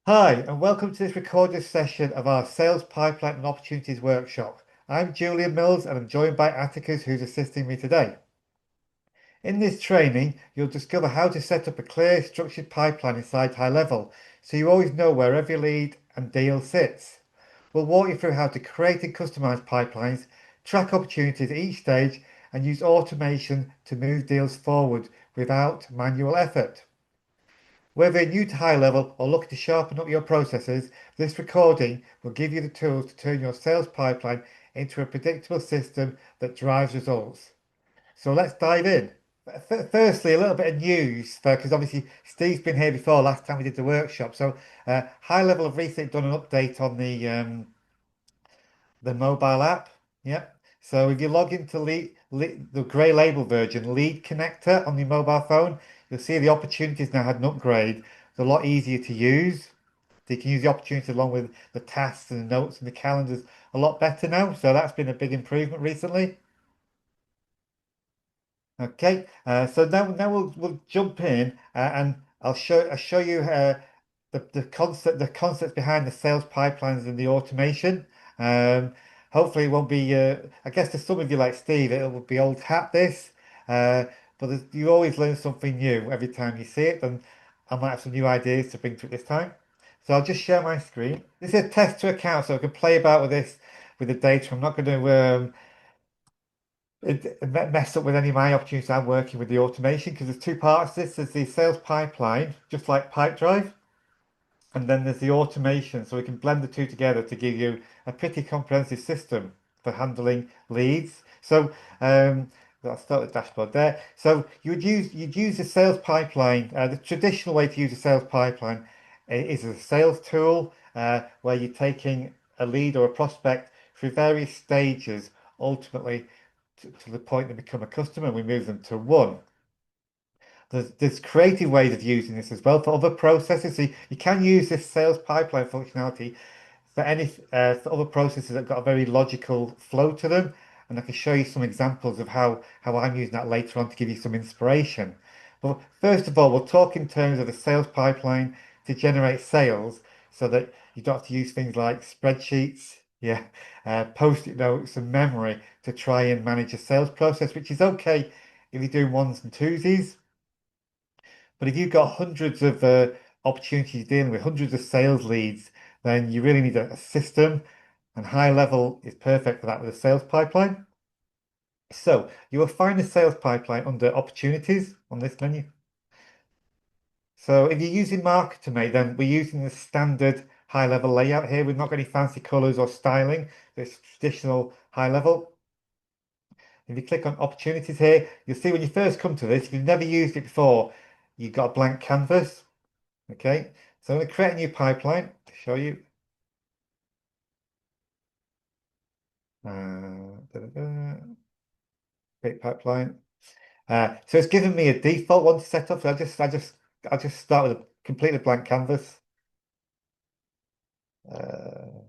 Hi, and welcome to this recorded session of our Sales Pipeline and Opportunities Workshop. I'm Julian Mills and I'm joined by Atticus, who's assisting me today. In this training, you'll discover how to set up a clear, structured pipeline inside HighLevel, so you always know where every lead and deal sits. We'll walk you through how to create and customize pipelines, track opportunities at each stage, and use automation to move deals forward without manual effort. Whether you're new to HighLevel or looking to sharpen up your processes, this recording will give you the tools to turn your sales pipeline into a predictable system that drives results. So let's dive in. Firstly, a little bit of news, because obviously Steve's been here before last time we did the workshop. So HighLevel have recently done an update on the mobile app. Yeah. So if you log into the grey label version, Lead Connector on your mobile phone, you'll see the opportunities now had an upgrade. They're a lot easier to use. So you can use the opportunities along with the tasks and the notes and the calendars a lot better now. So that's been a big improvement recently. Okay, so now we'll jump in and I'll show you the concepts behind the sales pipelines and the automation. Um, Hopefully it won't be I guess to some of you like Steve it will be old hat this, uh, but you always learn something new every time you see it, and I might have some new ideas to bring to it this time. So I'll just share my screen. This is a test to account, so I can play about with this with the data. I'm not going to mess up with any of my opportunities. I'm working with the automation because there's two parts to this. There's the sales pipeline, just like Pipedrive, and then there's the automation. So we can blend the two together to give you a pretty comprehensive system for handling leads. So I'll start the dashboard there. So you'd use the sales pipeline. The traditional way to use a sales pipeline is as a sales tool where you're taking a lead or a prospect through various stages, ultimately to the point they become a customer, and we move them to one. There's creative ways of using this as well for other processes. So you can use this sales pipeline functionality for other processes that have got a very logical flow to them. And I can show you some examples of how I'm using that later on to give you some inspiration. But first of all, we'll talk in terms of the sales pipeline to generate sales so that you don't have to use things like spreadsheets, yeah, post-it notes and memory to try and manage a sales process, which is okay if you're doing ones and twosies. But if you've got hundreds of opportunities dealing with hundreds of sales leads, then you really need a system, and HighLevel is perfect for that with a sales pipeline. So you will find the sales pipeline under opportunities on this menu. So if you're using MarketerM8, then we're using the standard HighLevel layout here. We've not got any fancy colors or styling. It's traditional HighLevel. If you click on opportunities here, you'll see when you first come to this, if you've never used it before, you've got a blank canvas. Okay, so I'm going to create a new pipeline to show you. Create pipeline. So it's given me a default one to set up. So I'll just start with a completely blank canvas. Uh,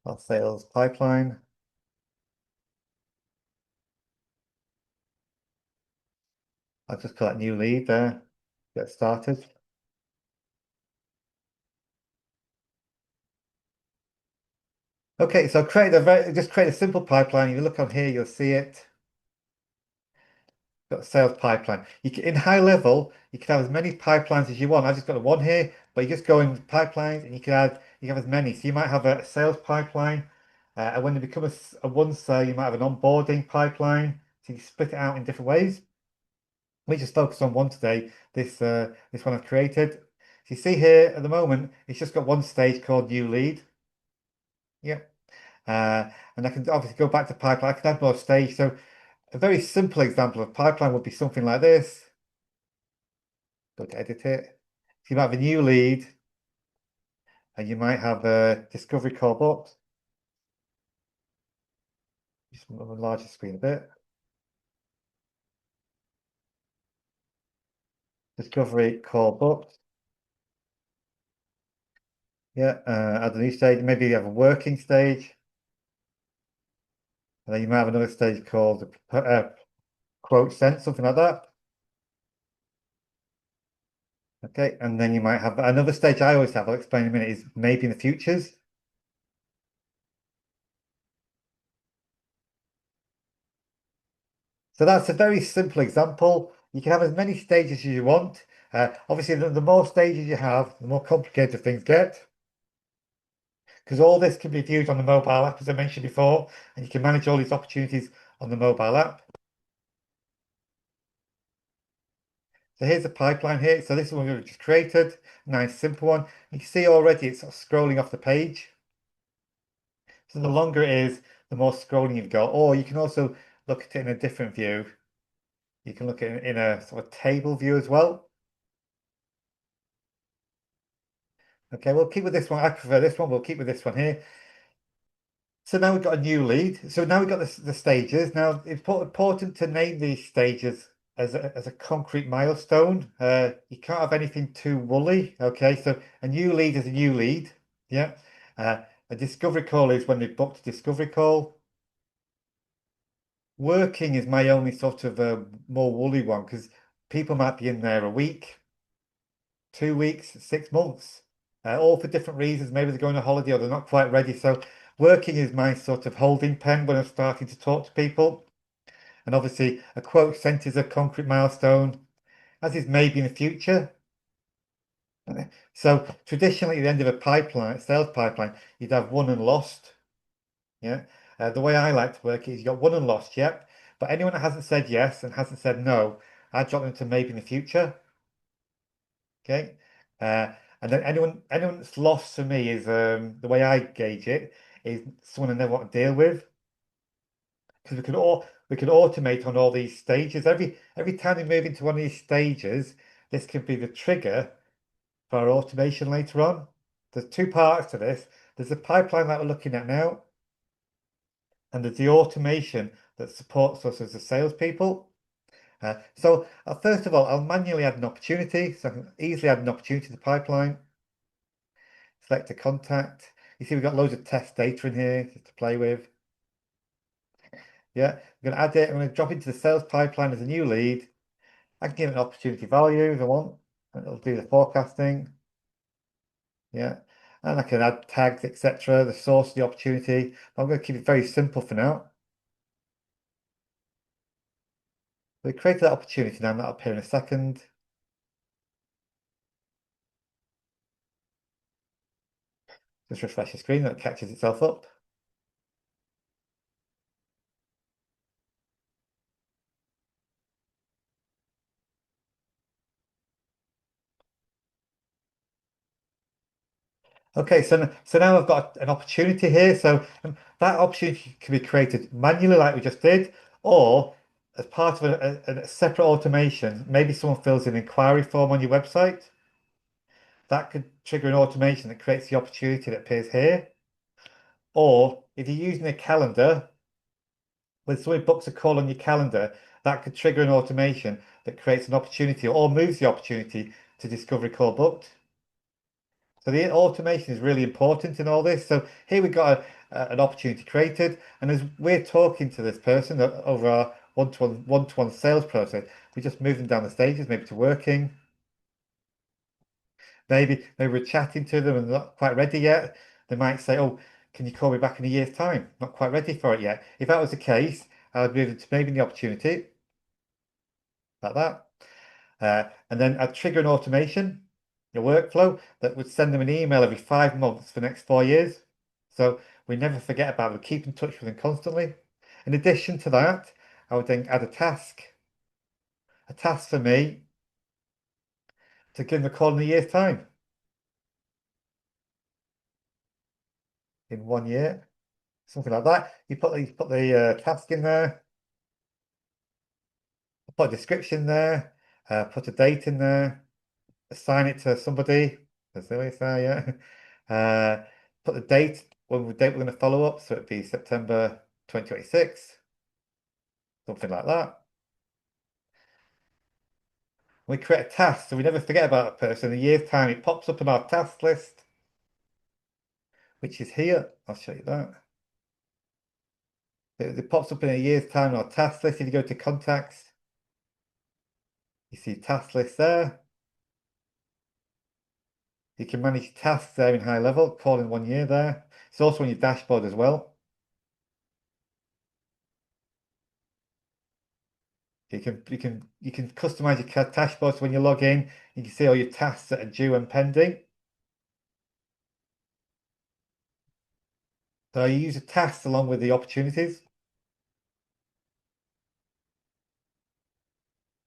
our sales pipeline. I'll just put that new lead there. Get started. Okay, so just create a simple pipeline. If you look on here, you'll see it. Got a sales pipeline. In HighLevel, you can have as many pipelines as you want. I've just got the one here, but you just go in pipelines and you have as many. So you might have a sales pipeline, and when they become a one sale, you might have an onboarding pipeline. So you split it out in different ways. We just focus on one today. This one I've created. So you see here at the moment, it's just got one stage called new lead. Yep. And I can obviously go back to pipeline. I can add more stage. So a very simple example of pipeline would be something like this. Go to edit it. So you might have a new lead and you might have a discovery call booked. Just on a larger screen a bit. Discovery call booked. Yeah, add a new stage. Maybe you have a working stage. And then you might have another stage called quote sent, something like that. Okay, and then you might have another stage I always have, I'll explain in a minute, is maybe in the futures. So that's a very simple example. You can have as many stages as you want. Obviously, the more stages you have, the more complicated things get, because all this can be viewed on the mobile app, as I mentioned before, and you can manage all these opportunities on the mobile app. So here's the pipeline here. So this is one we've just created. Nice, simple one. You can see already it's sort of scrolling off the page. So the longer it is, the more scrolling you've got. Or you can also look at it in a different view. You can look at it in a sort of table view as well. Okay, we'll keep with this one. I prefer this one. We'll keep with this one here. So now we've got a new lead. So now we've got the stages. Now it's important to name these stages as a concrete milestone. You can't have anything too woolly. Okay, so a new lead is a new lead. Yeah. A discovery call is when they've booked a discovery call. Working is my only sort of more woolly one because people might be in there a week, 2 weeks, 6 months, all for different reasons. Maybe they're going on holiday or they're not quite ready. So working is my sort of holding pen when I'm starting to talk to people. And obviously, a quote sent is a concrete milestone, as is maybe in the future. So traditionally, at the end of a pipeline, sales pipeline, you'd have won and lost. Yeah. The way I like to work is you've got won and lost, yep. But anyone that hasn't said yes and hasn't said no, I drop them to maybe in the future. Okay. Uh, and then anyone that's lost for me is the way I gauge it is someone I never want to deal with. Because we could automate on all these stages. Every time we move into one of these stages, this could be the trigger for our automation later on. There's two parts to this. There's the pipeline that we're looking at now, and there's the automation that supports us as the salespeople. So first of all, I'll manually add an opportunity, so I can easily add an opportunity to the pipeline. Select a contact. You see we've got loads of test data in here just to play with. Yeah, I'm going to add it. I'm going to drop into the sales pipeline as a new lead. I can give it an opportunity value if I want, and it'll do the forecasting. Yeah, and I can add tags, etc., the source of the opportunity. I'm going to keep it very simple for now. We created that opportunity now, and that'll appear in a second. Just refresh the screen, that catches itself up. Okay, so now I've got an opportunity here. So that opportunity can be created manually, like we just did, or as part of a separate automation. Maybe someone fills an inquiry form on your website. That could trigger an automation that creates the opportunity that appears here. Or if you're using a calendar, when somebody books a call on your calendar, that could trigger an automation that creates an opportunity or moves the opportunity to discovery call booked. So the automation is really important in all this. So here we've got an opportunity created, and as we're talking to this person over our one-to-one sales process, we just move them down the stages, maybe to working. Maybe we're chatting to them and not quite ready yet. They might say, "Oh, can you call me back in a year's time? Not quite ready for it yet." If that was the case, I would move them to maybe the opportunity like that. And then I'd trigger an automation, a workflow that would send them an email every 5 months for the next 4 years. So we never forget about them, keep in touch with them constantly. In addition to that, I would then add a task for me to give them a call in a year's time, in 1 year, something like that. You put the task in there, put a description there, put a date in there, assign it to somebody. That's the way it's there, yeah. Put the date, date we're going to follow up. So it'd be September 2026, something like that. We create a task, so we never forget about a person. In a year's time, it pops up on our task list, which is here. I'll show you that. It pops up in a year's time on our task list. If you go to contacts, you see task list there. You can manage tasks there in HighLevel, call in 1 year there. It's also on your dashboard as well. You can customize your dashboard so when you log in, you can see all your tasks that are due and pending. So you use the tasks along with the opportunities.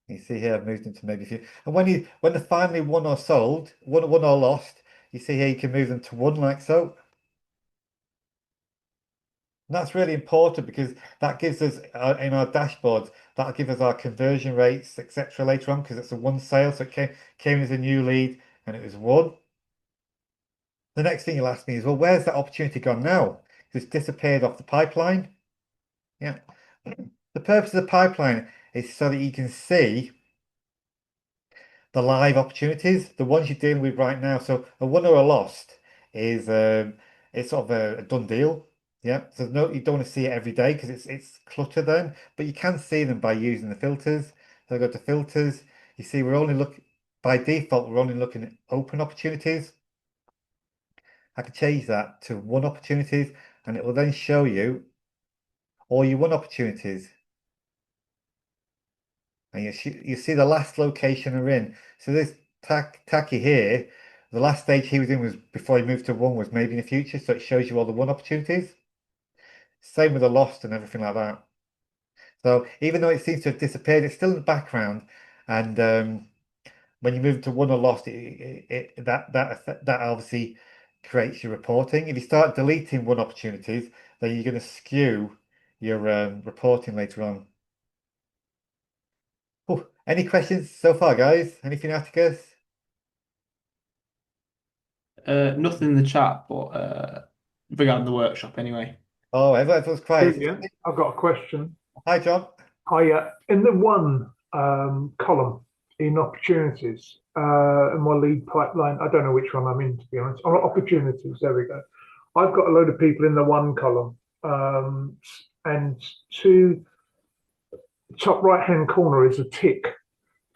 You see here I've moved into maybe a few. And when they're finally won or sold, won or lost, you see here you can move them to one like so. And that's really important because that gives us in our dashboards, that'll give us our conversion rates, etc. later on because it's a one sale. So it came as a new lead and it was won. The next thing you'll ask me is, well, where's that opportunity gone now? It's disappeared off the pipeline. Yeah. The purpose of the pipeline is so that you can see the live opportunities, the ones you're dealing with right now. So a won or a lost is it's sort of a done deal. Yeah. So no, you don't want to see it every day because it's clutter then, but you can see them by using the filters. So I go to filters. You see, we're only looking by default, we're only looking at open opportunities. I can change that to one opportunities and it will then show you all your one opportunities. And you see the last location they're in. So this Taki here, the last stage he was in was before he moved to one was maybe in the future. So it shows you all the one opportunities. Same with the lost and everything like that. So even though it seems to have disappeared, it's still in the background. And when you move to one or lost, that obviously creates your reporting. If you start deleting one opportunities, then you're going to skew your reporting later on. Oh, any questions so far, guys? Anything, Atticus? Nothing in the chat, but regarding the workshop anyway. Oh, everyone's quiet. Julian, I've got a question. Hi, John. In the one column in opportunities, in my lead pipeline, I don't know which one I'm in, to be honest. Oh, opportunities, there we go. I've got a load of people in the one column, and to top right-hand corner is a tick.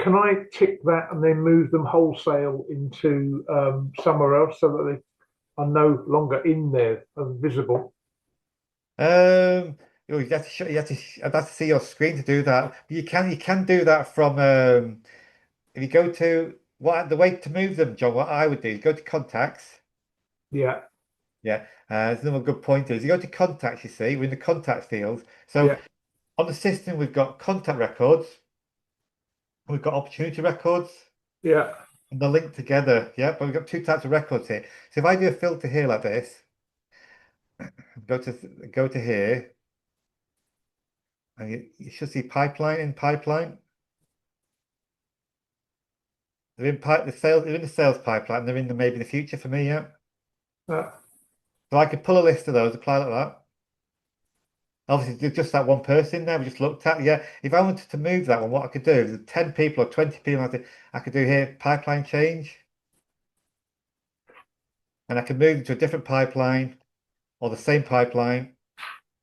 Can I tick that and then move them wholesale into somewhere else so that they are no longer in there and visible? You have to show, I'd have to see your screen to do that. But you can do that from if you go to what the way to move them, John, what I would do is go to contacts. Yeah, Yeah, there's another good point is you go to contacts, you see, we're in the contact field. So yeah, on the system, we've got contact records, we've got opportunity records, yeah, and they're linked together. Yeah, but we've got two types of records here. So if I do a filter here like this, go to here, and you should see pipeline in pipeline. They're in the sales pipeline, they're in the maybe the future for me, yeah. uh, So I could pull a list of those, apply like that. Obviously, there's just that one person there we just looked at. Yeah, if I wanted to move that one, what I could do is 10 people or 20 people, I could do here pipeline change, and I could move them to a different pipeline or the same pipeline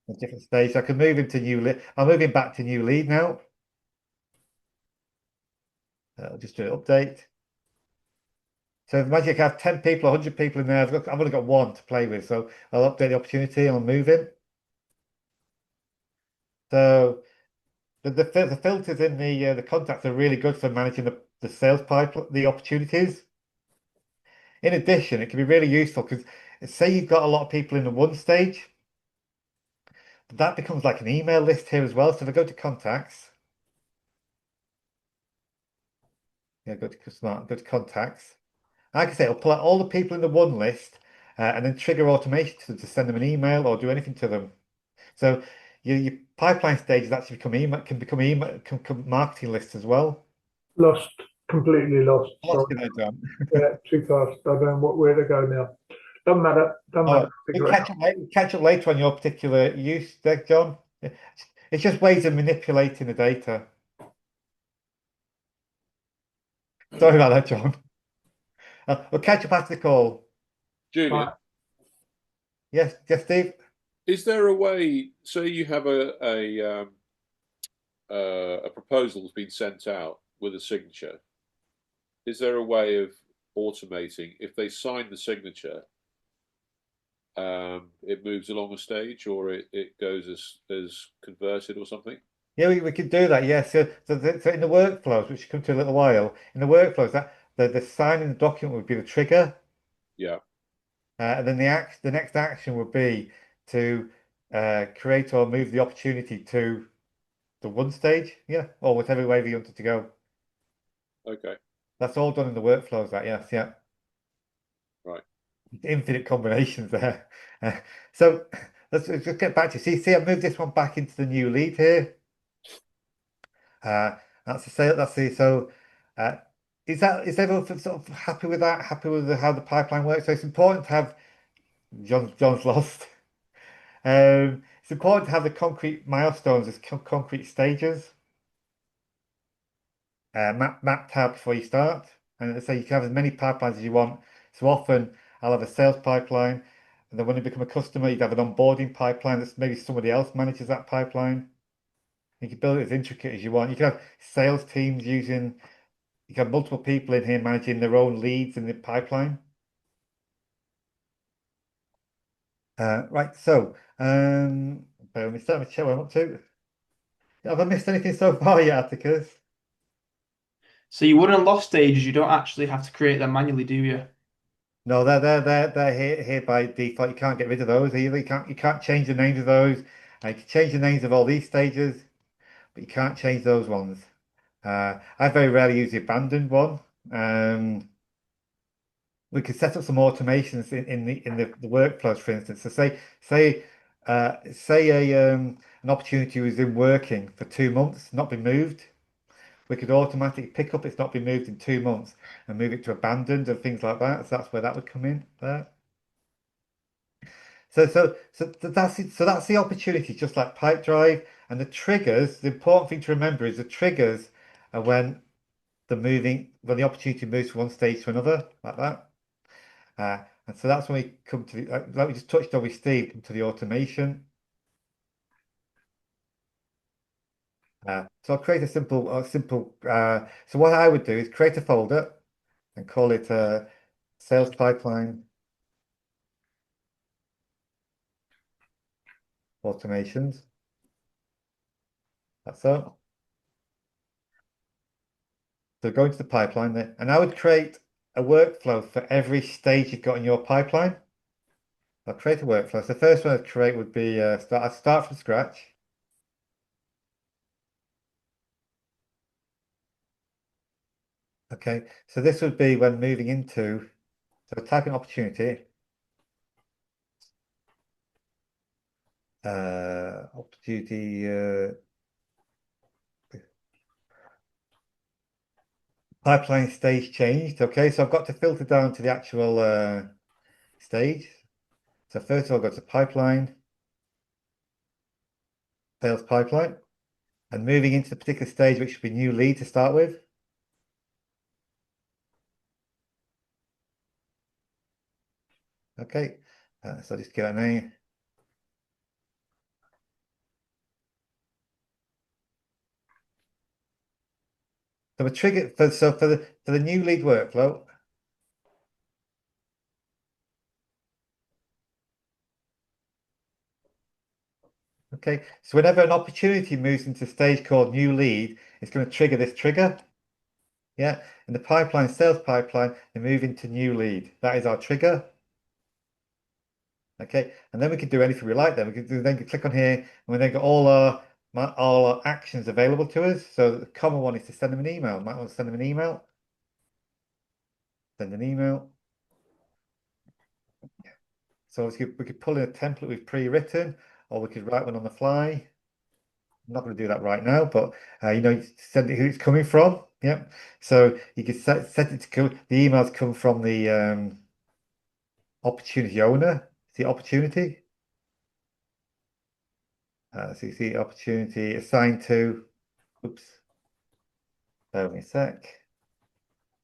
at different stage. I could move him to new lead. I'm moving back to new lead now. I'll just do an update. So imagine I have 10 people, 100 people in there. I've only got one to play with, so I'll update the opportunity and I'll move him. So the filters in the contacts are really good for managing the sales pipe, the opportunities. In addition, it can be really useful because say you've got a lot of people in the one stage, that becomes like an email list here as well. So if I go to contacts, yeah, go to contacts. Like I say, it'll pull out all the people in the one list and then trigger automation to send them an email or do anything to them. So your pipeline stages actually become email, can become marketing lists as well. lost, completely lost. What's Sorry. going on, John? Yeah, too fast. I don't know where to go now. Doesn't matter. Doesn't Oh, matter. we'll Figure it catch out. up later. Catch up later on your particular use there, John. It's just ways of manipulating the data. Sorry about that, John. We'll catch up after the call. Right. Julian, Yes, yes, Steve. is there a way, say you have a proposal that's been sent out with a signature, is there a way of automating, if they sign the signature, it moves along a stage, or it goes as converted or something? Yeah, we could do that. Yeah. So in the workflows, which come to in a little while, in the workflows, that the signing the document would be the trigger, Yeah. and then the next action would be to create or move the opportunity to the one stage. Yeah, or whatever way you want it to go. Okay. That's all done in the workflows. That yes, yeah. Right. Infinite combinations there. So let's just get back to see. I've moved this one back into the new lead here. That's the sale. That's the so. Uh, is everyone sort of happy with that? Happy with how the pipeline works? So it's important to have John's lost. It's important to have the concrete milestones as concrete stages mapped out before you start. And so you can have as many pipelines as you want. So often I'll have a sales pipeline, and then when you become a customer, you'd have an onboarding pipeline that's maybe somebody else manages that pipeline. You can build it as intricate as you want. You can have sales teams using, you can have multiple people in here managing their own leads in the pipeline. Right, so let me start my check what I'm up to. Have I missed anything so far yet, Atticus? So you wouldn't have lost stages. You don't actually have to create them manually, do you? No, they're here by default. You can't get rid of those either. You can't change the names of those. You can change the names of all these stages, but you can't change those ones. I very rarely use the abandoned one. We could set up some automations in the workflows, for instance. So say an opportunity was in working for 2 months, not been moved. We could automatically pick up it's not been moved in 2 months and move it to abandoned and things like that. So that's where that would come in there. So that's the opportunity, just like pipe drive and the triggers. The important thing to remember is the triggers are when the opportunity moves from one stage to another, like that. And so that's when we come to like we just touched on with Steve, come to the automation. So I'll create a simple. So what I would do is create a folder and call it sales pipeline automations. That's so. So go into the pipeline there, and I would create a workflow for every stage you've got in your pipeline. I'll create a workflow. So the first one I'd create would be I'd start from scratch. Okay, so this would be when moving into, so type in opportunity, opportunity pipeline stage changed. Okay, so I've got to filter down to the actual stage. So first of all, go to pipeline, sales pipeline, and moving into the particular stage, which should be new lead to start with. Okay, so just give it a name. So we trigger for the new lead workflow. Okay, so whenever an opportunity moves into a stage called new lead, it's going to trigger this trigger. Yeah, in the pipeline, sales pipeline, they move into new lead. That is our trigger. Okay, and then we can do anything we like. Then we can then click on here, and we then got all our actions available to us. So the common one is to send them an email. Might want to send them an email. Send an email. So we could pull in a template we've pre-written, or we could write one on the fly. I'm not going to do that right now, but send it who it's coming from. Yep. So you can set it to come. The emails come from the opportunity owner. See opportunity. So you see opportunity assigned to. Oops. Bear with me a sec.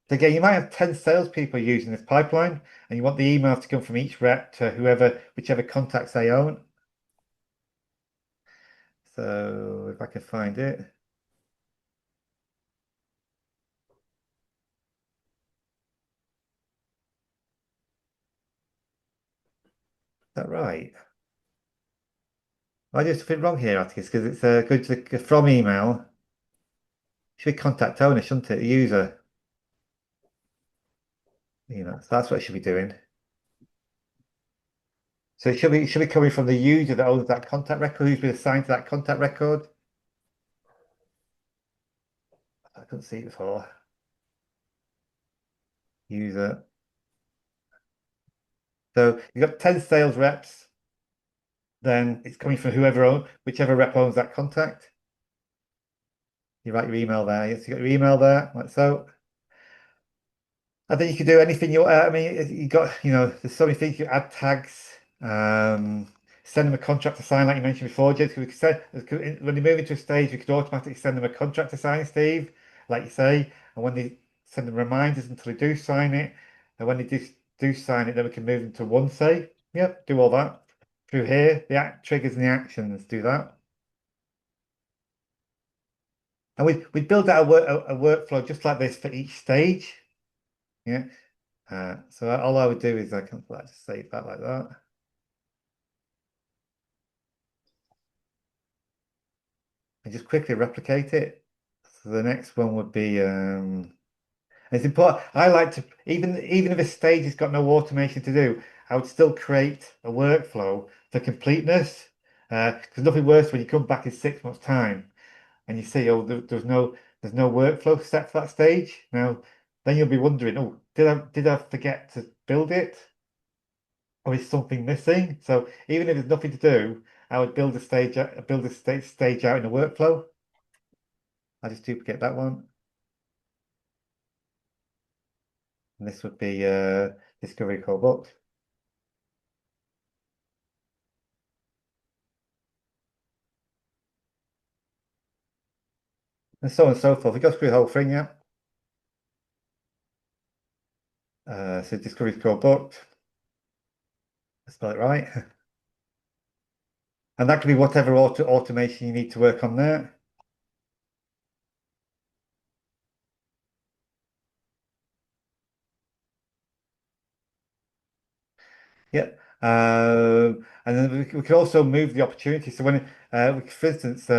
So again, you might have 10 salespeople using this pipeline, and you want the emails to come from each rep to whichever contacts they own. So if I can find it. that right? I do something wrong here, Atticus, because it's going to the from email. Should be contact owner, shouldn't it? The user. So that's what it should be doing. So it should be coming from the user that owns that contact record, who's been assigned to that contact record. I couldn't see it before. User. So you've got 10 sales reps, then it's coming from whichever rep owns that contact. You write your email there. Yes, you got your email there, like so. And then you can do anything I mean, you got, there's so many things. You add tags, send them a contract to sign, like you mentioned before, James. We could when they move into a stage, we could automatically send them a contract to sign, Steve, like you say. And when they send them reminders until they do sign it, and when they do sign it, then we can move them to one say. Yep, do all that through here. The triggers and the actions do that. And we build out a workflow just like this for each stage. Yeah. So all I would do is I can just save that like that. And just quickly replicate it. So the next one would be it's important. I like to even if a stage has got no automation to do, I would still create a workflow for completeness. Because nothing worse when you come back in 6 months' time and you see, oh, there's no workflow set for that stage. Now, then you'll be wondering, oh, did I forget to build it? Or is something missing? So even if there's nothing to do, I would build a stage out in a workflow. I just duplicate that one. And this would be discovery call booked. And so on and so forth. It goes through the whole thing, yeah. So discovery call booked. I spell it right. And that could be whatever automation you need to work on there. Yeah. And then we could also move the opportunity. So when, for instance,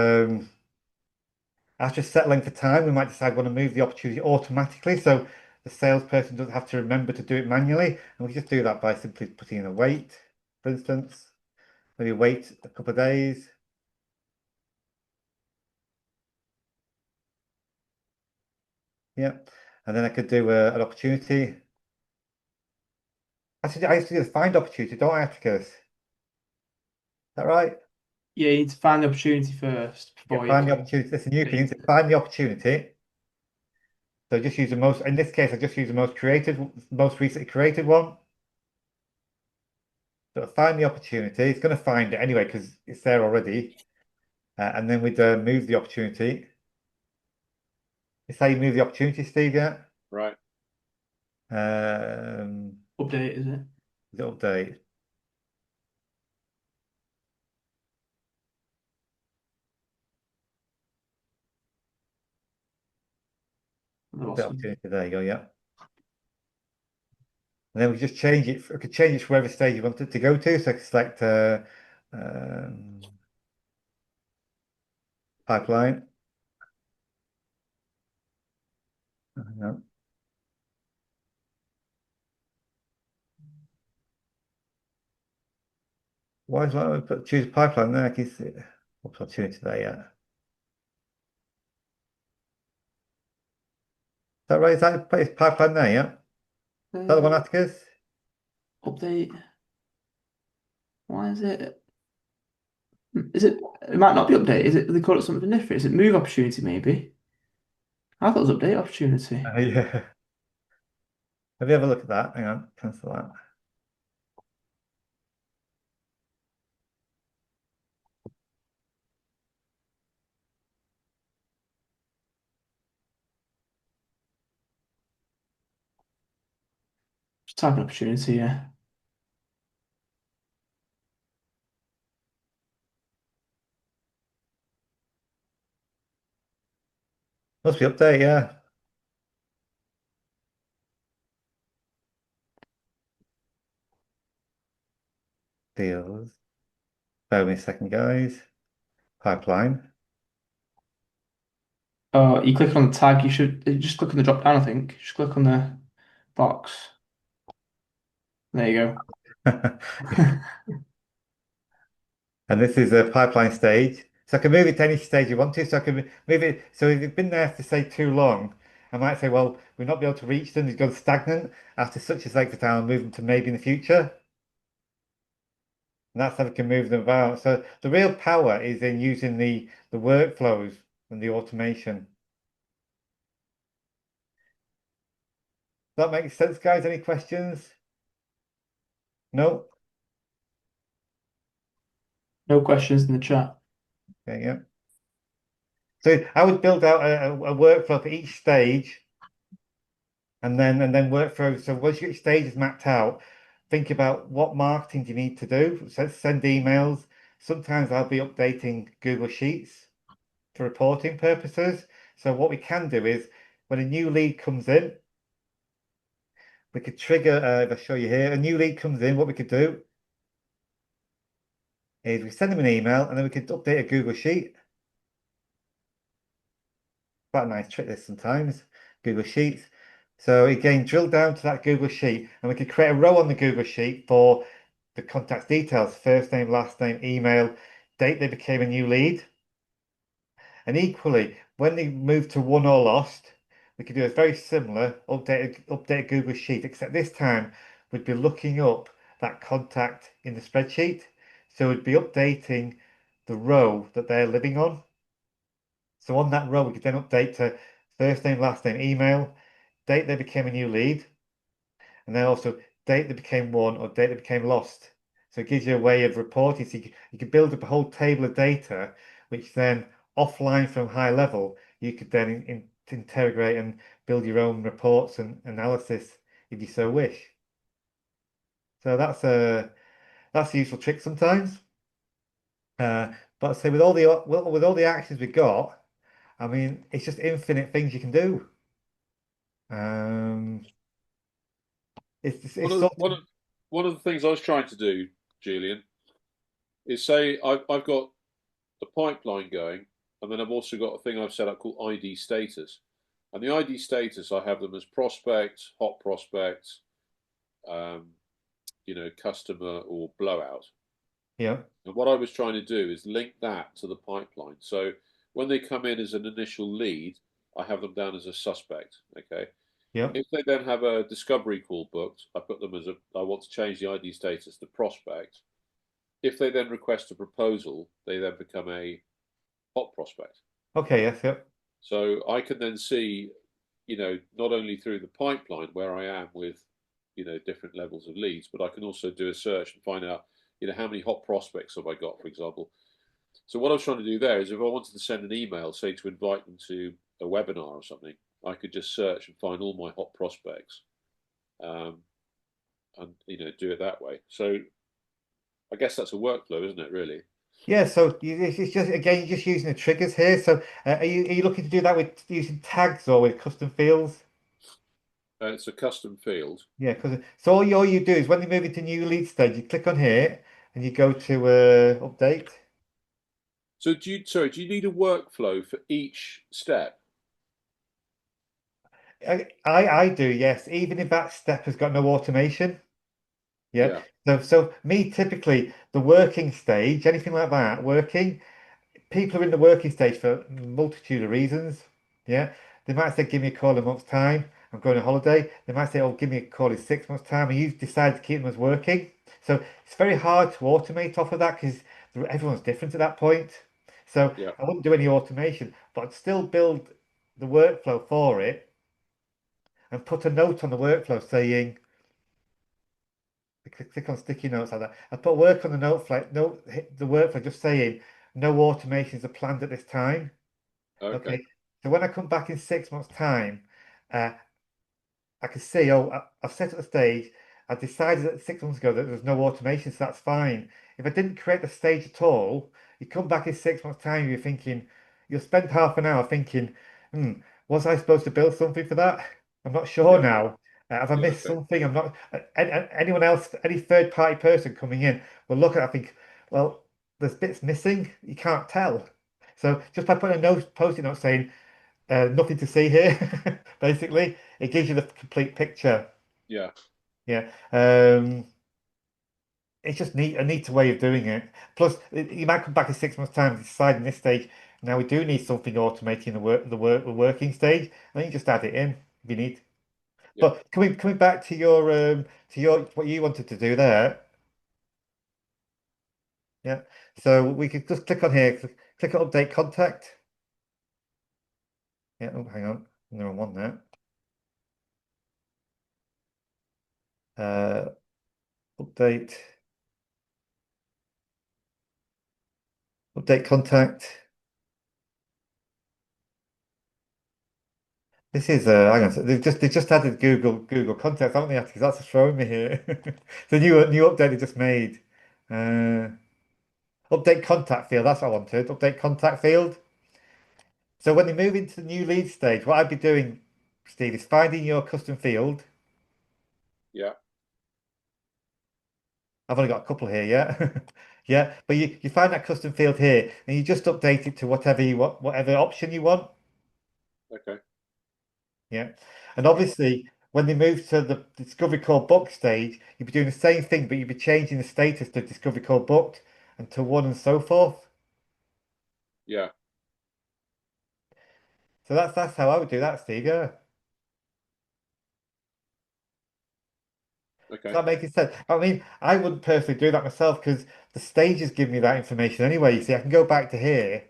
after a set length of time, we might decide we want to move the opportunity automatically. So the salesperson doesn't have to remember to do it manually. And we can just do that by simply putting in a wait, for instance. Maybe wait a couple of days. Yeah. And then I could do an opportunity. Actually, I used to do the find opportunity, don't I, Atticus? Is that right? Yeah, you need to find the opportunity first Yeah, before you find the can. opportunity. That's a new thing. Find the opportunity. So just use in this case, I just use the most recently created one. So find the opportunity. It's going to find it anyway because it's there already. And then we'd move the opportunity. It's how you move the opportunity, Steve, yeah? Right. Update, is it? The update. The opportunity, there you go, yeah. And then we just change it. We could change it for whatever stage you want it to go to. So I could select pipeline. No. Why is that? Choose pipeline there. I can see opportunity there, yeah. Is that right? Is that pipeline there, yeah? Is that the one, Atticus? Update. Why is it? Is it? It might not be update. Is it? They call it something different. Is it move opportunity? Maybe. I thought it was update opportunity. Yeah. Have you ever looked at that? Hang on, cancel that. Just type an opportunity. Yeah. Must be update, yeah. fields. Bear with me a second, guys. Pipeline. Oh, you click on the tag, you should just click on the drop down, I think. Just click on the box. There you go. And this is a pipeline stage. So I can move it to any stage you want to. So I can move it. So if it's been there for say too long, I might say, well, we'll not be able to reach them. It's gone stagnant after such a length of time. I'll move them to maybe in the future. And that's how we can move them about. So the real power is in using the workflows and the automation. Does that make sense, guys? Any questions? No? No questions in the chat. Okay, yeah. So I would build out a workflow for each stage and then work through. So once each stage is mapped out, think about what marketing do you need to do. So send emails. Sometimes I'll be updating Google Sheets for reporting purposes. So what we can do is when a new lead comes in, we could trigger, if I show you here, a new lead comes in, what we could do is we send them an email and then we could update a Google Sheet. Quite a nice trick this sometimes, Google Sheets. So again, drill down to that Google Sheet and we could create a row on the Google Sheet for the contact details, first name, last name, email, date they became a new lead. And equally, when they move to won or lost, we could do a very similar update Google Sheet, except this time we'd be looking up that contact in the spreadsheet. So we'd be updating the row that they're living on. So on that row, we could then update to first name, last name, email, date they became a new lead, and then also date they became won or date they became lost. So it gives you a way of reporting. So you could build up a whole table of data, which then offline from HighLevel, you could then integrate and build your own reports and analysis if you so wish. So that's a useful trick sometimes. But say with all the actions we got, I mean, it's just infinite things you can do. It's One it's of sort one of, of one of the things I was trying to do, Julian, is say I've got the pipeline going, and then I've also got a thing I've set up called ID status. And the ID status, I have them as prospect, hot prospect, customer or blowout. yeah, And what I was trying to do is link that to the pipeline. So when they come in as an initial lead, I have them down as a suspect. Okay. yeah. If they then have a discovery call booked, I put them as I want to change the ID status to prospect. If they then request a proposal, they then become a hot prospect. Okay, yes, yep. So I can then see, not only through the pipeline where I am with, different levels of leads, but I can also do a search and find out, how many hot prospects have I got, for example. So what I was trying to do there is if I wanted to send an email, say to invite them to a webinar or something, I could just search and find all my hot prospects, and do it that way. So I guess that's a workflow, isn't it? Really? Yeah, so it's just again you're just using the triggers here. So are you looking to do that with using tags or with custom fields? It's a custom field. Yeah, because so all you do is when you move into new lead stage, you click on here and you go to update. So do you need a workflow for each step? I do, yes, even if that step has got no automation. Yeah. Yeah. So me typically the working stage, anything like that, working. People are in the working stage for a multitude of reasons. Yeah. They might say, give me a call in a month's time. I'm going on holiday. They might say, oh, give me a call in 6 months' time. And you decide to keep them as working. So it's very hard to automate off of that because everyone's different at that point. So Yeah. I wouldn't do any automation, but I'd still build the workflow for it and put a note on the workflow saying, click on sticky notes like that. I put work on the note, hit the workflow just saying no automations are planned at this time. Okay. Okay. So when I come back in 6 months' time, uh, I can see, oh, I've set up the stage. I decided that 6 months ago that there's no automation, so that's fine. If I didn't create the stage at all, you come back in 6 months' time, you're thinking, you'll spend half an hour thinking, was I supposed to build something for that? I'm not sure Yeah. now. Have I Yeah, missed okay. something? I'm not. Anyone else, any third party person coming in will look at it and think, well, there's bits missing. You can't tell. So just by putting a note, post-it note saying nothing to see here, basically, it gives you the complete picture. Yeah, Yeah. It's just a neat way of doing it. Plus, you might come back in 6 months' time and decide in this stage, now we do need something automating the working stage, and then you just add it in if you need. yeah. But coming back to your what you wanted to do there, yeah. So we could just click on here, click on update contact. Yeah, oh, hang on, no one there. Uh, update, update contact. This is hang on, they've just added Google Contacts, haven't they? Because that's what's throwing me here. The new update they just made. Uh, update contact field. That's what I wanted. Update contact field. So when they move into the new lead stage, what I'd be doing, Steve, is finding your custom field. Yeah. I've only got a couple here, yeah. Yeah, but you find that custom field here and you just update it to whatever you want, whatever option you want. Okay. Yeah. And obviously when they move to the discovery call book stage, you'd be doing the same thing, but you'd be changing the status to discovery call booked and to one and so forth. Yeah. So that's how I would do that, Steve. Yeah. Does Okay. that make sense? I mean, I wouldn't personally do that myself because the stages give me that information anyway. You see, I can go back to here.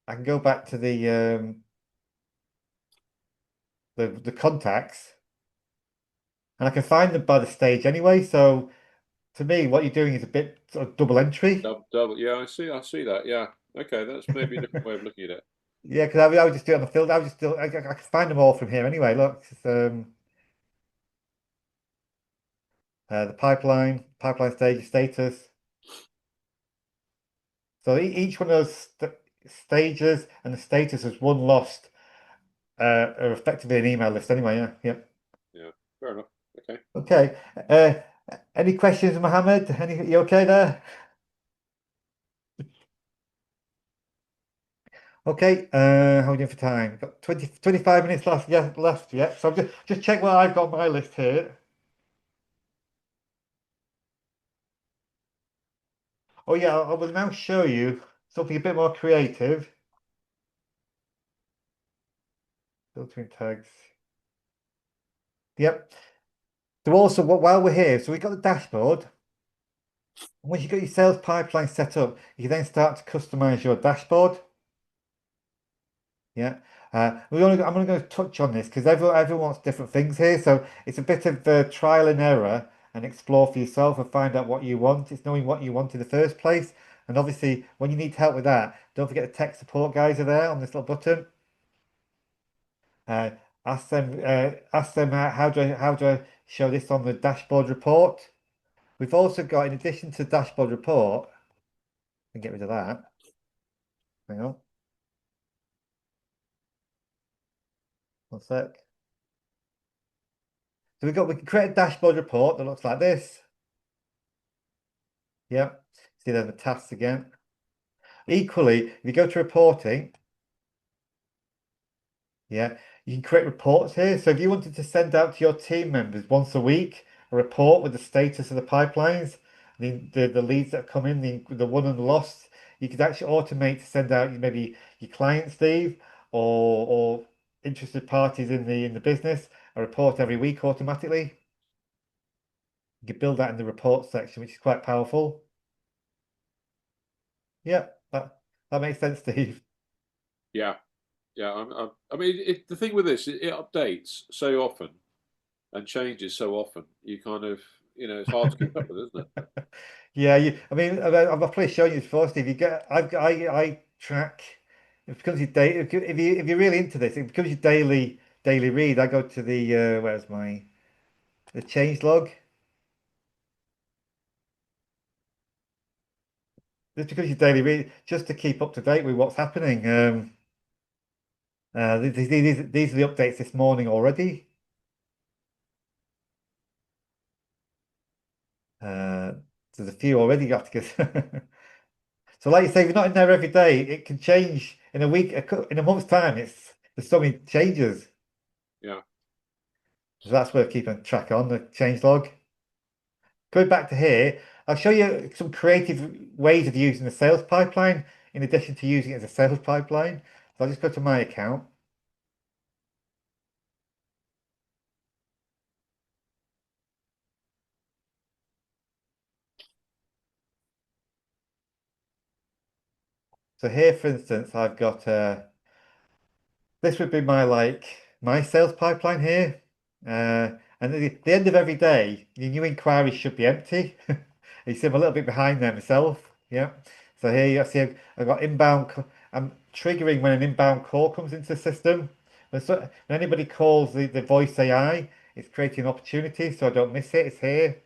I can go back to the contacts and I can find them by the stage anyway. So to me, what you're doing is a bit sort of double entry. Double. Yeah, I see. I see that. Yeah. Okay, that's maybe a different way of looking at it. Yeah, because I would just do it on the field. I would just do I can find them all from here anyway. Look, it's, the pipeline stage status. So each one of those stages and the status is one lost are effectively an email list anyway. Yeah, yeah. Yeah. Fair enough. Okay. Okay. Any questions, Mohammed? You okay there? Okay. How are we doing for time? Got 25 minutes left. Yeah, left. Yeah. So just check what I've got on my list here. Oh yeah, I will now show you something a bit more creative. Filtering tags. Yep. So also, while we're here, so we've got the dashboard. Once you've got your sales pipeline set up, you can then start to customize your dashboard. Yeah. I'm only going to touch on this because everyone wants different things here. So it's a bit of trial and error and explore for yourself and find out what you want. It's knowing what you want in the first place. And obviously, when you need help with that, don't forget the tech support guys are there on this little button. Uh, ask them how do I show this on the dashboard report. We've also got, in addition to dashboard report, and get rid of that. Hang on, one sec. So we can create a dashboard report that looks like this. Yep. See there's the tasks again. Equally, if you go to reporting, yeah, you can create reports here. So if you wanted to send out to your team members once a week a report with the status of the pipelines, the leads that have come in, the won and lost, you could actually automate to send out maybe your client, Steve, or interested parties in the business a report every week automatically. You could build that in the report section, which is quite powerful. Yeah, that makes sense, Steve. Yeah. Yeah. I mean, the thing with this, it updates so often and changes so often. You kind of, it's hard to keep up with, isn't it? Yeah, I mean, I've probably shown you this before, Steve. You get, I track. It becomes your day. If you're really into this, it becomes your daily read. I go to where's the change log. This becomes your daily read just to keep up to date with what's happening. These are the updates this morning already. There's a few already, Atticus. So like you say, if you're not in there every day, it can change in a week, in a month's time. There's so many changes. Yeah. So that's worth keeping track on, the change log. Going back to here, I'll show you some creative ways of using the sales pipeline in addition to using it as a sales pipeline. So I'll just go to my account. So here, for instance, I've got this would be my sales pipeline here. And at the end of every day, your new inquiries should be empty. You see I'm a little bit behind there myself. Yeah. So here you see I've got inbound. I'm triggering when an inbound call comes into the system. When anybody calls the voice AI, it's creating an opportunity, so I don't miss it. It's here.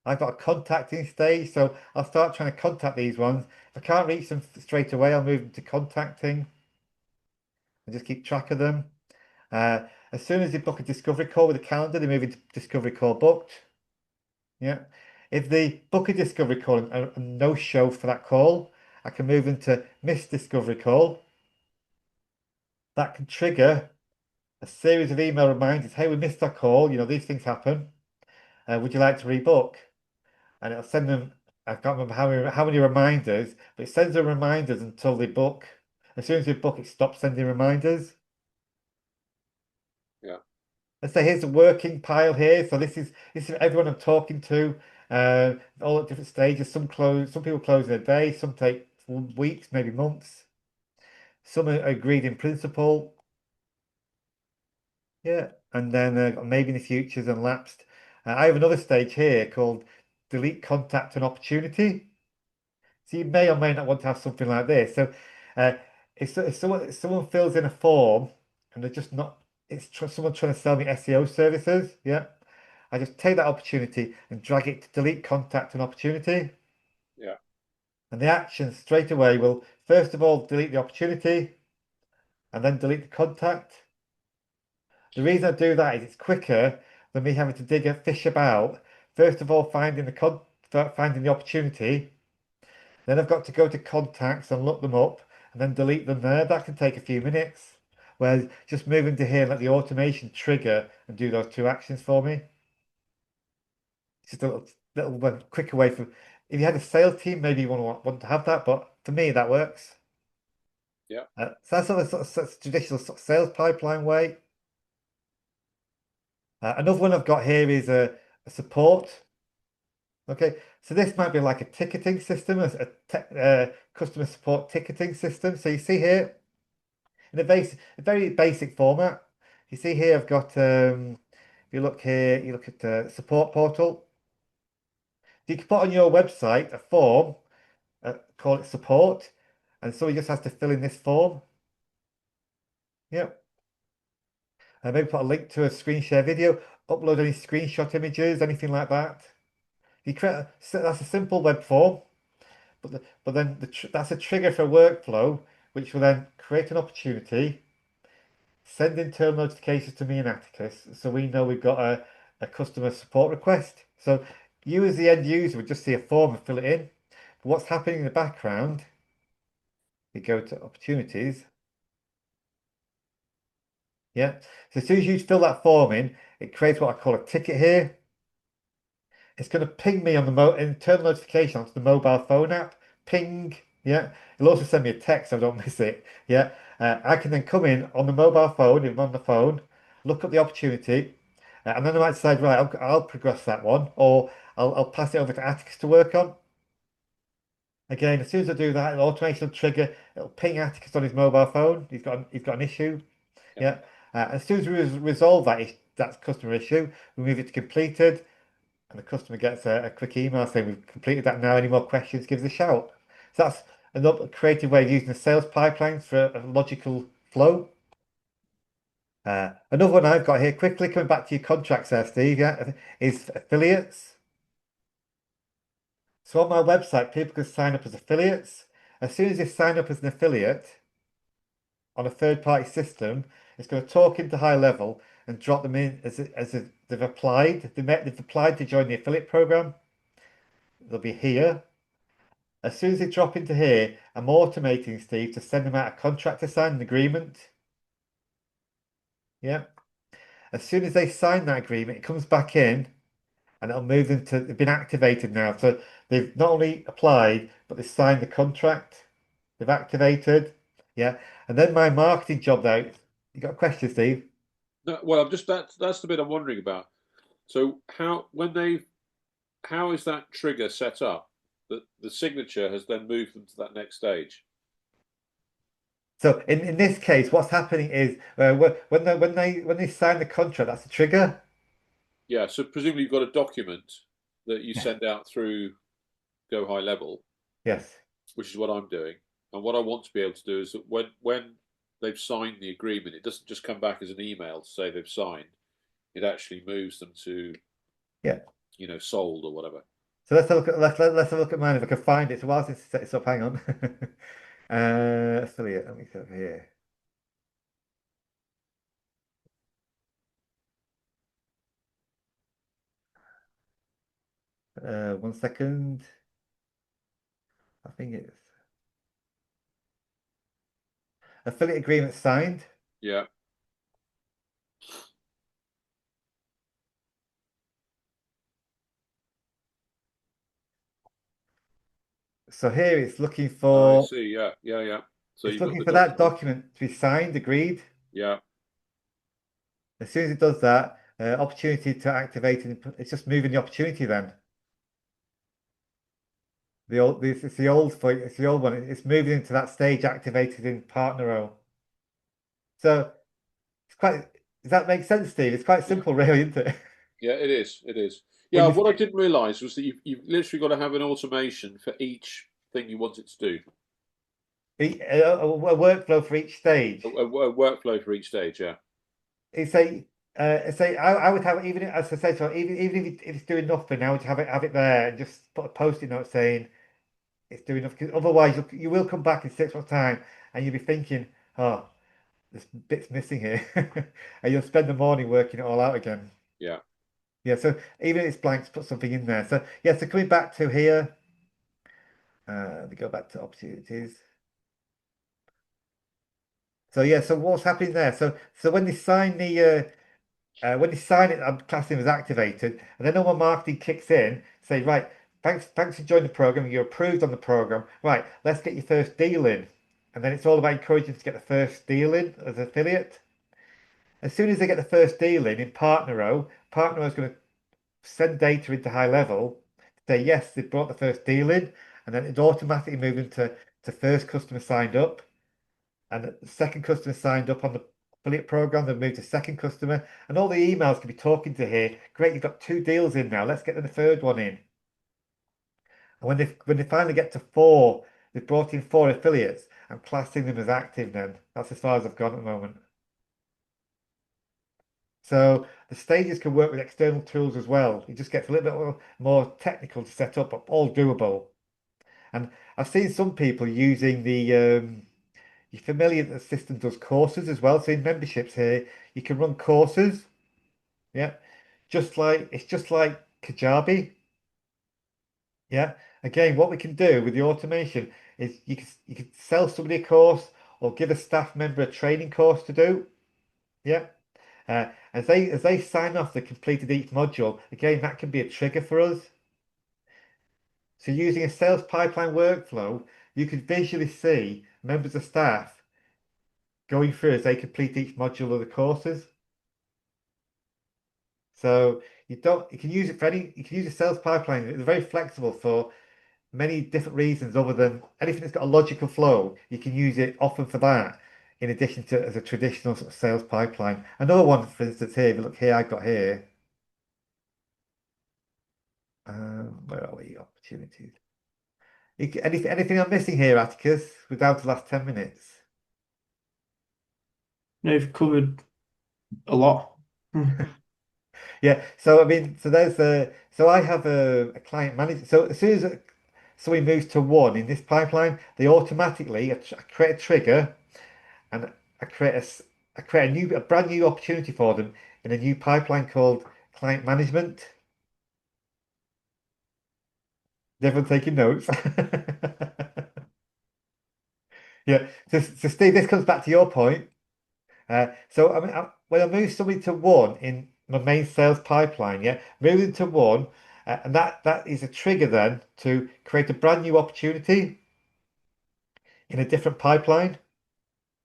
I've got a contacting stage, so I'll start trying to contact these ones. If I can't reach them straight away, I'll move them to contacting and just keep track of them. As soon as they book a discovery call with a calendar, they move into discovery call booked. Yeah. If they book a discovery call and no show for that call, I can move into missed discovery call. That can trigger a series of email reminders. Hey, we missed our call. You know, these things happen. Would you like to rebook? And it'll send them, I can't remember how many reminders, but it sends them reminders until they book. As soon as they book, it stops sending reminders. Yeah. Let's say here's the working pile here. So this is everyone I'm talking to, all at different stages. Some people close in a day, some take weeks, maybe months. Some are agreed in principle. Yeah, and then maybe in the futures and lapsed. I have another stage here called delete contact and opportunity. So you may or may not want to have something like this. So uh, if someone fills in a form and they're just not, someone trying to sell me SEO services, yeah, I just take that opportunity and drag it to delete contact and opportunity. Yeah. And the action straight away will first of all delete the opportunity and then delete the contact. The reason I do that is it's quicker than me having to fish about. First of all, finding the opportunity. Then I've got to go to contacts and look them up and then delete them there. That can take a few minutes. Whereas just moving to here and let the automation trigger and do those two actions for me. It's just a little quicker way for if you had a sales team, maybe you want to have that, but for me that works. Yeah. So that's sort of traditional sort of sales pipeline way. Another one I've got here is a support. Okay, so this might be like a ticketing system, customer support ticketing system. So you see here in a very basic format. You see here I've got if you look here, you look at the support portal. You can put on your website a form, call it support, and somebody just has to fill in this form. Yep. And maybe put a link to a screen share video, upload any screenshot images, anything like that. That's a simple web form, but then that's a trigger for a workflow, which will then create an opportunity, send internal notifications to me and Atticus, so we know we've got a customer support request. So you as the end user would just see a form and fill it in. But what's happening in the background, we go to opportunities. Yeah. So as soon as you fill that form in, it creates what I call a ticket here. It's going to ping me on the internal notification onto the mobile phone app. Ping. Yeah. It'll also send me a text so I don't miss it. Yeah. I can then come in on the mobile phone, if I'm on the phone, look up the opportunity, and then I might decide, right, I'll progress that one, or I'll pass it over to Atticus to work on. Again, as soon as I do that, an automation will trigger. It'll ping Atticus on his mobile phone. He's got an issue. Yeah. As soon as we resolve that customer issue, we move it to completed, and the customer gets a quick email saying we've completed that now. Any more questions, give us a shout. So that's another creative way of using the sales pipelines for a logical flow. Another one I've got here, quickly coming back to your contracts there, Steve, yeah, is affiliates. So on my website, people can sign up as affiliates. As soon as they sign up as an affiliate, on a third-party system. It's going to talk into HighLevel and drop them in as they've applied. They've applied to join the affiliate program. They'll be here. As soon as they drop into here, I'm automating Steve to send them out a contract to sign an agreement. Yeah. As soon as they sign that agreement, it comes back in and it'll move them to, they've been activated now. So they've not only applied, but they've signed the contract. They've activated. Yeah. And then my marketing job now, you got a question, Steve? No, well, I'm just that's the bit I'm wondering about. So how is that trigger set up that the signature has then moved them to that next stage? So in this case, what's happening is when they sign the contract, that's the trigger. Yeah, so presumably you've got a document that you Yeah. send out through GoHighLevel, Yes. which is what I'm doing. And what I want to be able to do is that when they've signed the agreement, it doesn't just come back as an email to say they've signed. It actually moves them to, Yeah. sold or whatever. So let's have a look at let's have a look at mine if I can find it. So whilst it sets up, hang on. Affiliate. Let me go over here. One second. I think it's affiliate agreement signed. Yeah. So here it's looking I for see. Yeah. Yeah. Yeah. So it's you've got looking the for that document. document to be signed, agreed. Yeah. As soon as it does that, opportunity to activate it, it's just moving the opportunity then. It's the old one. It's moving into that stage activated in partner row. So it's quite. Does that make sense, Steve? It's quite Yeah. simple, really, isn't it? Yeah. It is. It is. When Yeah. you, What I didn't realise was that you've literally got to have an automation for each thing you want it to do. a workflow for each stage. A workflow for each stage. Yeah. It's I would have even as I said, so even if it's doing nothing, I would have it there and just put a post-it note saying it's doing enough. Because otherwise, you will come back in 6 months' time and you'll be thinking, oh, there's bits missing here, and you'll spend the morning working it all out again. Yeah. Yeah. So even if it's blank, put something in there. So yeah. So coming back to here, we go back to opportunities. So yeah. So what's happening there? So when they sign when they sign it, I'm classing as activated, and then all my marketing kicks in, say, right, thanks for joining the program, you're approved on the program. Right, let's get your first deal in. And then it's all about encouraging to get the first deal in as an affiliate. As soon as they get the first deal in Partner Row is going to send data into HighLevel to say, yes, they brought the first deal in, and then it automatically move into to first customer signed up. And the second customer signed up on the affiliate program, then move to second customer, and all the emails can be talking to here. Great, you've got 2 deals in now. Let's get the third one in. And when they finally get to 4, they've brought in 4 affiliates. I'm classing them as active then. That's as far as I've gone at the moment. So the stages can work with external tools as well. It just gets a little bit more technical to set up, but all doable. And I've seen some people using you're familiar that the system does courses as well. So in memberships here, you can run courses. Yeah. Just like Kajabi. Yeah. Again, what we can do with the automation is you can sell somebody a course or give a staff member a training course to do. Yeah. As they sign off, they completed each module. Again, that can be a trigger for us. So using a sales pipeline workflow, you could visually see members of staff going through as they complete each module of the courses. So you can use it for you can use a sales pipeline. It's very flexible for many different reasons other than anything that's got a logical flow. You can use it often for that, in addition to as a traditional sort of sales pipeline. Another one, for instance, here, if you look here, I've got here. Where are we? Opportunities. Anything I'm missing here, Atticus? We're down to the last 10 minutes. No, you've covered a lot. Yeah. So I mean, so I have a client manager. So as soon as somebody moves to 1 in this pipeline, they automatically create a trigger, and I create a brand new opportunity for them in a new pipeline called client management. Is everyone taking notes? Yeah. So Steve, this comes back to your point. So I mean, when I move somebody to one in my main sales pipeline, yeah, moving to one, and that is a trigger then to create a brand new opportunity in a different pipeline.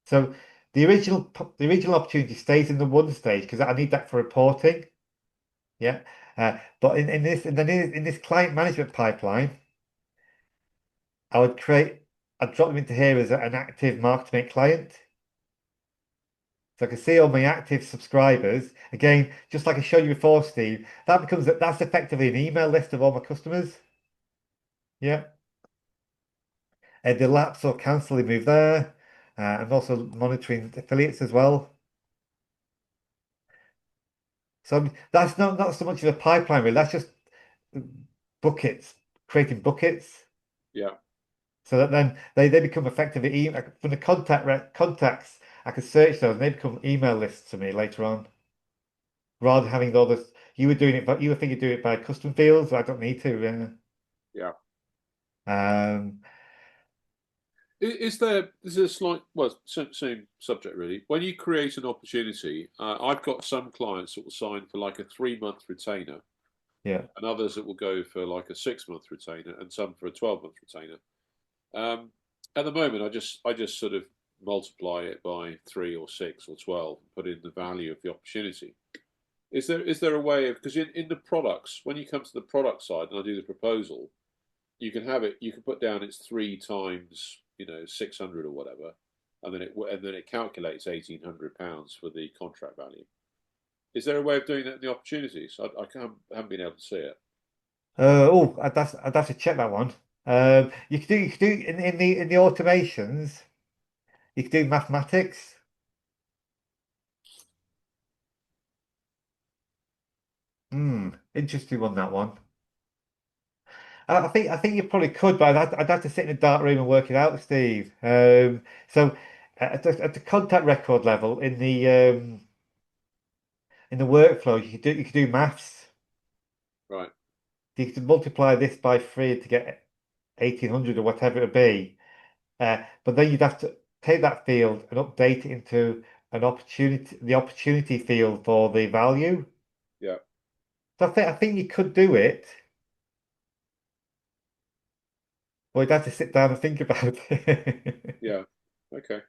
So the original opportunity stays in the one stage because I need that for reporting. Yeah. But in this client management pipeline, I would create I'd drop them into here as an active MarketerM8 client. So I can see all my active subscribers. Again, just like I showed you before, Steve, that's effectively an email list of all my customers. Yeah. And the lapse or cancel, they move there. I'm also monitoring affiliates as well. So that's not so much of a pipeline, really. That's just buckets, creating buckets. Yeah. So that then they become effectively from the contacts, I can search those and they become email lists to me later on. Rather than having all this, you were doing it, but you were thinking do it by custom fields. I don't need to. Yeah. Um, Is there a slight, well, same subject really. When you create an opportunity, I've got some clients that will sign for like a 3-month retainer, yeah. and others that will go for like a 6-month retainer, and some for a 12-month retainer. At the moment, I just sort of multiply it by 3 or 6 or 12 and put in the value of the opportunity. Is there a way of, because in the products, when you come to the product side and I do the proposal, you can have it, you can put down it's 3 times 600 or whatever, and then it calculates £1,800 for the contract value. Is there a way of doing that in the opportunities? I haven't been able to see it. I'd have to check that one. You could do in the automations. You could do mathematics. Interesting on that one. I think you probably could, but I'd have to sit in a dark room and work it out, Steve. So at the contact record level in the workflow, you could do maths. Right. You could multiply this by 3 to get 1800 or whatever it would be. But then you'd have to take that field and update it into the opportunity field for the value. Yeah. So I think you could do it, but you'd have to sit down and think about it. Yeah. Okay.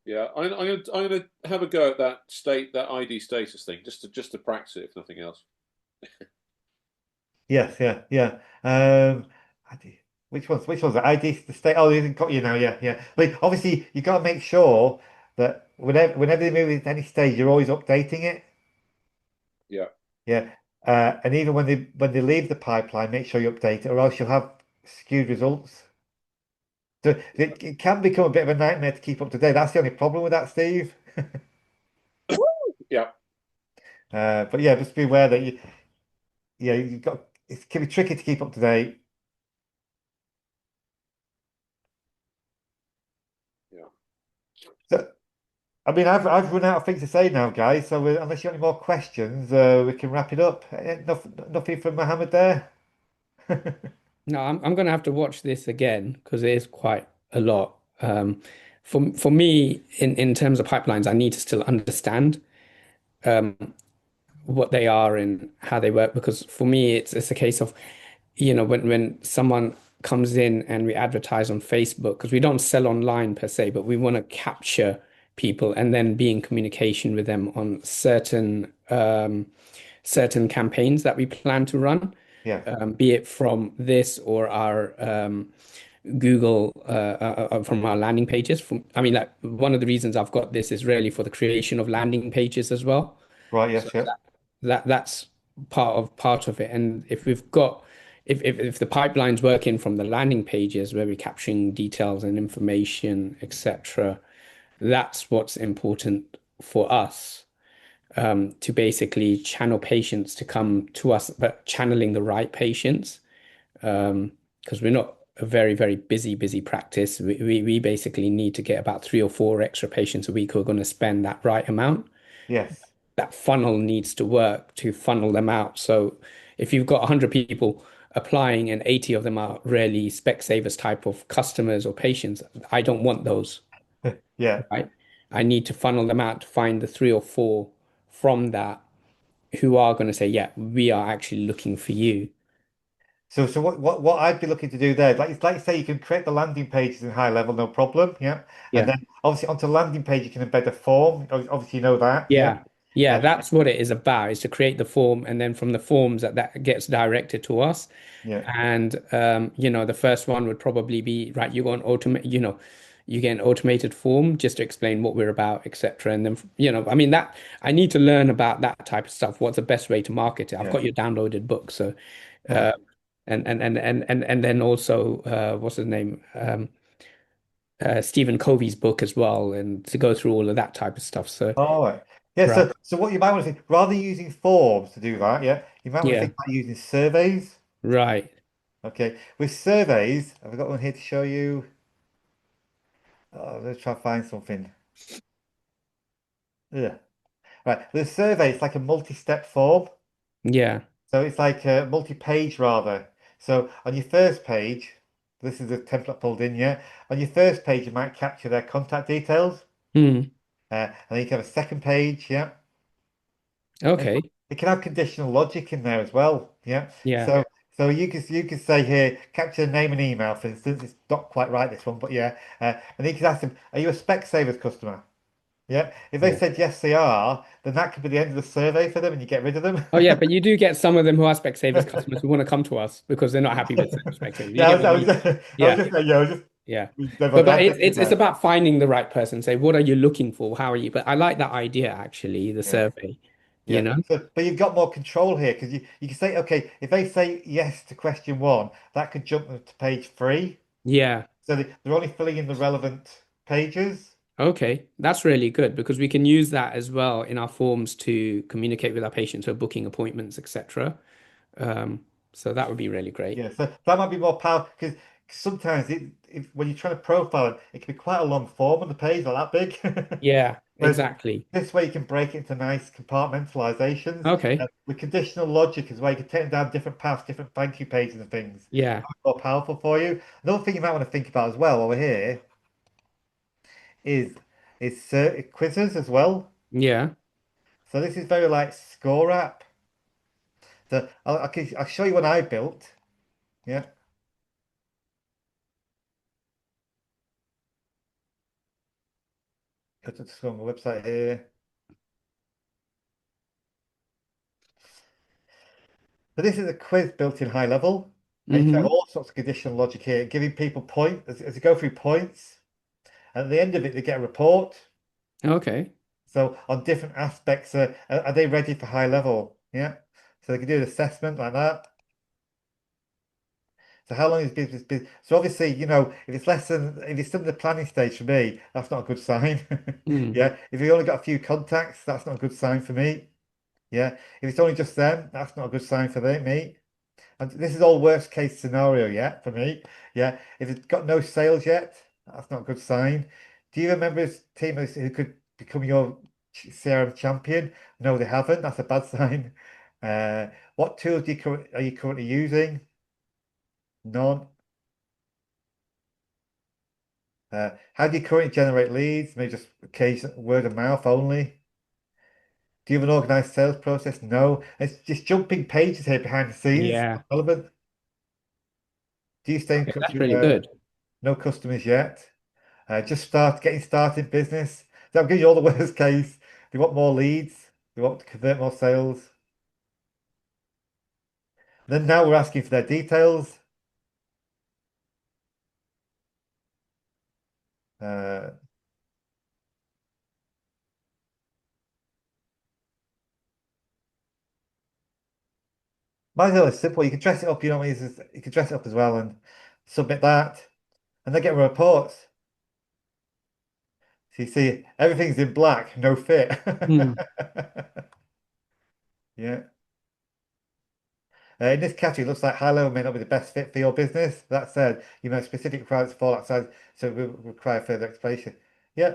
Yeah, I'm gonna have a go at that ID status thing just to practice it if nothing else. Yes, yeah. ID, which one's it? ID the state? Oh, they got you now. Yeah. But obviously, you got to make sure that whenever they move into any stage, you're always updating it. Yeah. Yeah. And even when they leave the pipeline, make sure you update it, or else you'll have skewed results. So it can become a bit of a nightmare to keep up to date. That's the only problem with that, Steve. Yeah. But yeah, just be aware that it can be tricky to keep up to date. Yeah. So, I mean, I've run out of things to say now, guys. So unless you have any more questions, we can wrap it up. Nothing from Mohammed there. No, I'm gonna have to watch this again because it is quite a lot. For me, in terms of pipelines, I need to still understand um, what they are and how they work because for me, it's a case of when someone comes in and we advertise on Facebook because we don't sell online per se, but we want to capture people and then be in communication with them on certain campaigns that we plan to run, Yeah, be it from this or our Google from our landing pages. I mean, like one of the reasons I've got this is really for the creation of landing pages as well. right. So Yes, yeah. that's part of it. And if we've got if the pipeline's working from the landing pages where we're capturing details and information, etc., that's what's important for us to basically channel patients to come to us, but channeling the right patients because we're not a very, very busy practice. We basically need to get about 3 or 4 extra patients a week who are going to spend that right amount. Yes. That funnel needs to work to funnel them out. So if you've got 100 people applying and 80 of them are really Specsavers type of customers or patients, I don't want those, Yeah. right? I need to funnel them out to find the 3 or 4 from that who are going to say, yeah, we are actually looking for you. So what I'd be looking to do there, like you say, you can create the landing pages in HighLevel, no problem. Yeah. And Yeah. then obviously onto landing page you can embed a form. Obviously you know that. Yeah. Yeah. Yeah, Uh, that's what it is about, is to create the form and then from the forms that gets directed to us. yeah. And the first one would probably be, right, you want automate, you get an automated form just to explain what we're about, etc. And then, I mean that I need to learn about that type of stuff. What's the best way to market it? I've Yeah. got your downloaded book, so Uh, and then also what's his name? Stephen Covey's book as well, and to go through all of that type of stuff. So, all right. Yeah, right. so what you might want to think, rather than using forms to do that, yeah, you might want to Yeah, think about using surveys. right. Okay. With surveys, have I got one here to show you? Oh, let's try and find something. Yeah. Right. With a survey, it's like a multi-step form. Yeah. So it's like a multi-page rather. So on your first page, this is a template pulled in, yeah. On your first page, you might capture their contact details. Hmm. And then you can have a second page, yeah. And Okay. it can have conditional logic in there as well, yeah. Yeah. So you could say here, capture the name and email, for instance. It's not quite right this one, but yeah. And you can ask them, are you a Specsavers customer? Yeah. If they Yeah. said yes, they are, then that could be the end of the survey for them, and you get rid of them. Oh yeah, but you do get some of them who are Specsavers customers who want to come to us because they're not happy with Specsavers. You Yeah, get what I mean? I was Yeah. just saying, yeah, I was just Yeah. never But mind. it's about finding the right person. Say, what are you looking for? How are you? But I like that idea actually, the Yeah, survey, you yeah. know? So, but you've got more control here because you can say, okay, if they say yes to question one, that could jump them to page 3. Yeah. So they're only filling in the relevant pages. Okay. That's really good because we can use that as well in our forms to communicate with our patients who are booking appointments, etc. So that would be really great. Yeah, so that might be more powerful because sometimes when you're trying to profile it, it can be quite a long form on the page, not that big. Yeah, Whereas exactly. this way you can break it into nice compartmentalizations. Okay. With conditional logic as well, you can take them down different paths, different thank you pages and things. Yeah. More powerful for you. Another thing you might want to think about as well over here is quizzes as well. Yeah. So this is very like score app. So I'll show you what I built. Yeah. Let's go on the website here. So this is a quiz built in HighLevel. And you can have Hmm. all sorts of conditional logic here, giving people points as you go through points. And at the end of it, they get a report. Okay. So on different aspects, are they ready for HighLevel? Yeah. So they can do an assessment like that. So how long is business been? So obviously, if it's still in the planning stage for me, that's not a good sign. Mm. Yeah. If you only got a few contacts, that's not a good sign for me. Yeah. If it's only just them, that's not a good sign for me. And this is all worst case scenario, yeah, for me. Yeah. If it's got no sales yet, that's not a good sign. Do you remember his team who could become your CRM champion? No, they haven't. That's a bad sign. What tools are you currently using? None. How do you currently generate leads? Maybe just occasional word of mouth only. Do you have an organized sales process? No. It's just jumping pages here behind the scenes. Yeah. Not relevant. Do you stay in Okay, touch that's with really good. no customers yet? Just getting started business. So I'm giving you all the worst case. They want more leads. They want to convert more sales. Then now we're asking for their details. Uh, Mine's really simple. You can dress it up. You know what I mean? You can dress it up as well and submit that, and then get reports. So you see, everything's in black, no fit. Hmm. Yeah. In this category, it looks like HighLevel may not be the best fit for your business. That said, you know, specific requirements fall outside, so it will require further explanation. Yeah,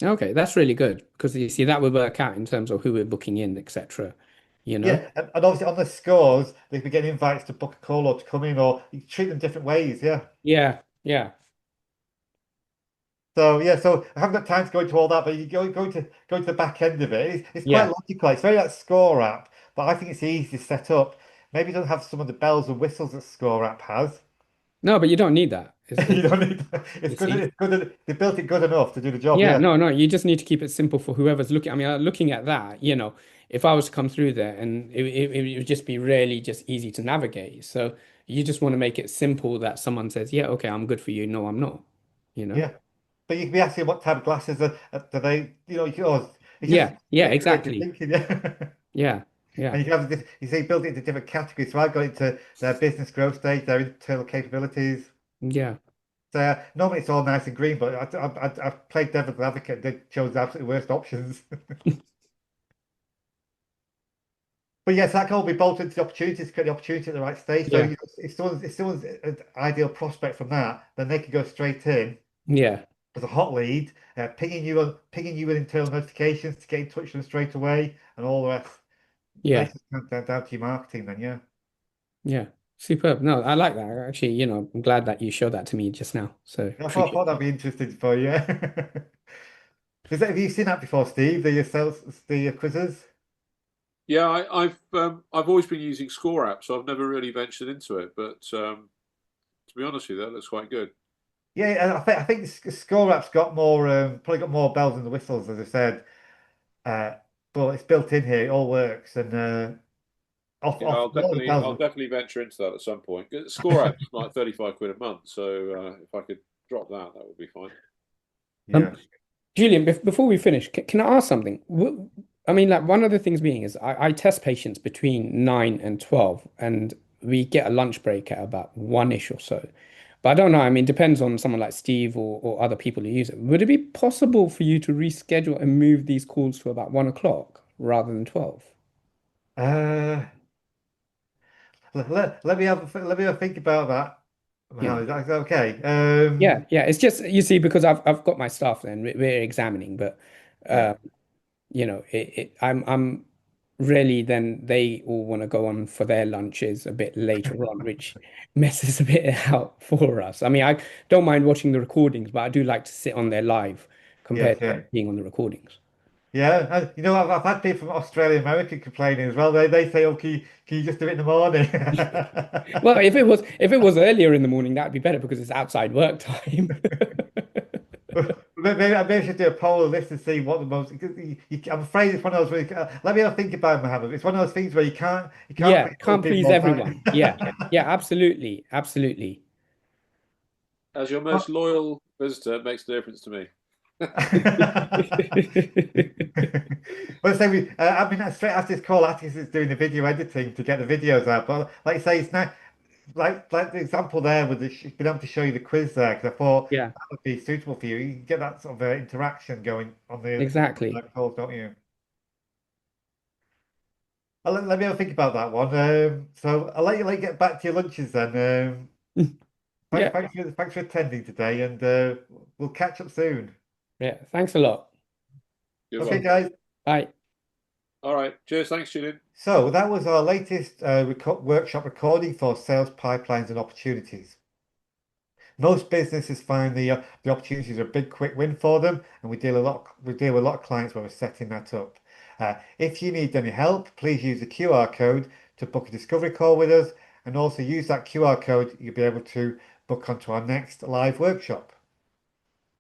Okay, that's really good because you see that would work out in terms of who we're booking in, etc. You know? yeah, and obviously on the scores, they can get invites to book a call or to come in, or you can treat them different ways. Yeah. Yeah, yeah, So yeah, so I haven't got time to go into all that, but you go to the back end of it. It's quite yeah. logical. It's very like Score app, but I think it's easy to set up. Maybe it doesn't have some of the bells and whistles that Score app has. No, but you don't need that. You don't need that. It's You good. see? It's good. They built it good enough to do the job. Yeah, Yeah, no, no, you just need to keep it simple for whoever's looking. I mean, looking at that, if I was to come through there and it would just be really just easy to navigate. So you just want to make it simple that someone says, yeah, okay, I'm good for you. No, I'm not, you know? yeah. But you can be asking what type of glasses are they? You know, it's just Yeah, yeah, creative exactly. thinking. Yeah. Yeah, yeah, And you can have this, you say built it into different categories. So I've got into their business growth stage, their internal capabilities. yeah, So normally it's all nice and green, but I've played devil's advocate. They chose the absolute worst options. But yes, that can all be bolted to the opportunities, get the opportunity at the right stage. So yeah, if someone's an ideal prospect from that, then they could go straight in yeah, as a hot lead, pinging you with internal notifications to get in touch with them straight away, and all the rest. yeah, Basically, comes down to your marketing, then yeah. yeah. Superb. No, I like that. Actually, I'm glad that you showed that to me just now. So I thought appreciate that'd that. be interesting for you. Have you seen that before, Steve? The quizzes? Yeah, I've always been using Score app, so I've never really ventured into it. But to be honest with you, that looks quite good. Yeah, and I think the Score app's got more probably got more bells and the whistles, as I said. Uh, but it's built in here, it all works, and Yeah, off all the I'll bells. definitely venture into that at some point. Score app's like 35 quid a month, so if I could drop that, that would be fine. Yeah. Julian, before we finish, can I ask something? I mean, like one of the things being is I test patients between 9 and 12, and we get a lunch break at about 1-ish or so. But I don't know. I mean, depends on someone like Steve or other people who use it. Would it be possible for you to reschedule and move these calls to about 1 o'clock rather than 12? Uh, let me have a think about that. Yeah. Mohammed, is that okay? Yeah, yeah. It's just you see because I've got my staff then we're examining, but Yeah. um, I'm really then they all want to go on for their lunches a bit later on, which messes a bit out for us. I mean, I don't mind watching the recordings, but I do like to sit on there live Yes, compared to yeah. being on the recordings. Yeah, and, I've had people from Australia and America complaining as well. They say, "Oh, can you just do it in the morning?" Well, if it was earlier in the morning, that'd be better because it's outside work time. Maybe I should do a poll of this to see what the most. Because I'm afraid it's one of those where let me have a think about it, Mohammed. It's one of those things where you can't Yeah, please all can't people please all the everyone. time. Yeah, yeah, absolutely, absolutely. As your most loyal visitor, it makes no difference to me. Well, say I mean, straight after this call, Atticus is doing the video editing to get the videos out. But like I say, it's not like the example there with being able to show you the quiz there, because I thought Yeah, that would be suitable for you. You can get that sort of interaction going on the exactly. calls, don't you? Let me have a think about that one. So I'll let you get back to your lunches then. Yeah, Thanks for attending today, and we'll catch up soon. yeah. Thanks a lot. Good Okay, one. guys. Bye. All right. Cheers. Thanks, Julian. So that was our latest workshop recording for sales pipelines and opportunities. Most businesses find the opportunities are a big quick win for them, and we deal with a lot of clients where we're setting that up. If you need any help, please use the QR code to book a discovery call with us, and also use that QR code. You'll be able to book onto our next live workshop.